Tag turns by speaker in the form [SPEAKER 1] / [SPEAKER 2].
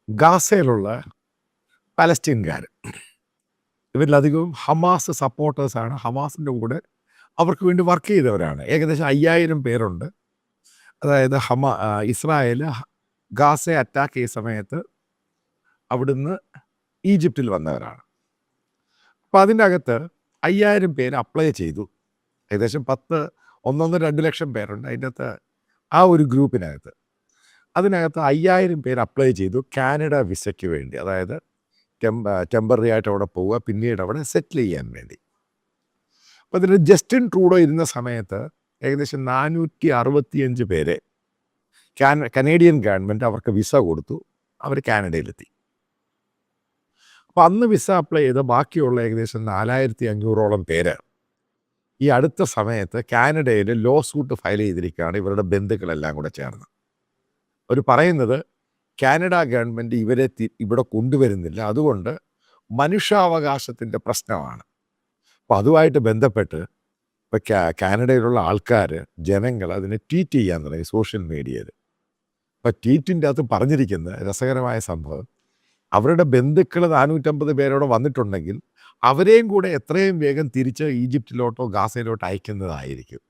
[SPEAKER 1] ഗാസയിലുള്ള പാലസ്തീൻകാർ, ഇവരിലധികവും Hamas സപ്പോർട്ടേഴ്സാണ്. ഹമാസിൻ്റെ കൂടെ അവർക്ക് വേണ്ടി വർക്ക് ചെയ്തവരാണ്. ഏകദേശം 5000 പേരുണ്ട്. അതായത് ഇസ്രായേൽ ഗാസയെ അറ്റാക്ക് ചെയ്ത സമയത്ത് അവിടുന്ന് ഈജിപ്തിൽ വന്നവരാണ്. അപ്പോൾ അതിൻ്റെ അകത്ത് 5000 പേര് അപ്ലൈ ചെയ്തു. ഏകദേശം 1.2 ലക്ഷം പേരുണ്ട് അതിൻ്റെ അകത്ത്. ആ ഒരു ഗ്രൂപ്പിനകത്ത് അതിനകത്ത് 5000 പേര് അപ്ലൈ ചെയ്തു കാനഡ വിസയ്ക്ക് വേണ്ടി. അതായത് ടെമ്പററി ആയിട്ട് അവിടെ പോവുക, പിന്നീട് അവിടെ സെറ്റിൽ ചെയ്യാൻ വേണ്ടി. അപ്പോൾ അതിൽ ജസ്റ്റിൻ ട്രൂഡോ ഇരുന്ന സമയത്ത് ഏകദേശം 465 പേരെ കനേഡിയൻ ഗവൺമെൻറ് അവർക്ക് വിസ കൊടുത്തു. അവർ കാനഡയിലെത്തി. അപ്പോൾ അന്ന് വിസ അപ്ലൈ ചെയ്ത ബാക്കിയുള്ള ഏകദേശം 4500ഓളം പേര് ഈ അടുത്ത സമയത്ത് കാനഡയിൽ ലോ സൂട്ട് ഫയൽ ചെയ്തിരിക്കുകയാണ്, ഇവരുടെ ബന്ധുക്കളെല്ലാം കൂടെ ചേർന്ന്. അവർ പറയുന്നത് കാനഡ ഗവൺമെൻറ് ഇവരെ ഇവിടെ കൊണ്ടുവരുന്നില്ല, അതുകൊണ്ട് മനുഷ്യാവകാശത്തിൻ്റെ പ്രശ്നമാണ്. അപ്പോൾ അതുമായിട്ട് ബന്ധപ്പെട്ട് ഇപ്പോൾ കാനഡയിലുള്ള ആൾക്കാർ, ജനങ്ങൾ അതിനെ ട്വീറ്റ് ചെയ്യാൻ തുടങ്ങി സോഷ്യൽ മീഡിയയിൽ. അപ്പോൾ ട്വീറ്റിൻ്റെ അകത്ത് പറഞ്ഞിരിക്കുന്ന രസകരമായ സംഭവം, അവരുടെ ബന്ധുക്കൾ 450 പേരോടെ വന്നിട്ടുണ്ടെങ്കിൽ അവരെയും കൂടെ എത്രയും വേഗം തിരിച്ച് ഈജിപ്തിലോട്ടോ ഗാസയിലോട്ടോ അയക്കുന്നതായിരിക്കും.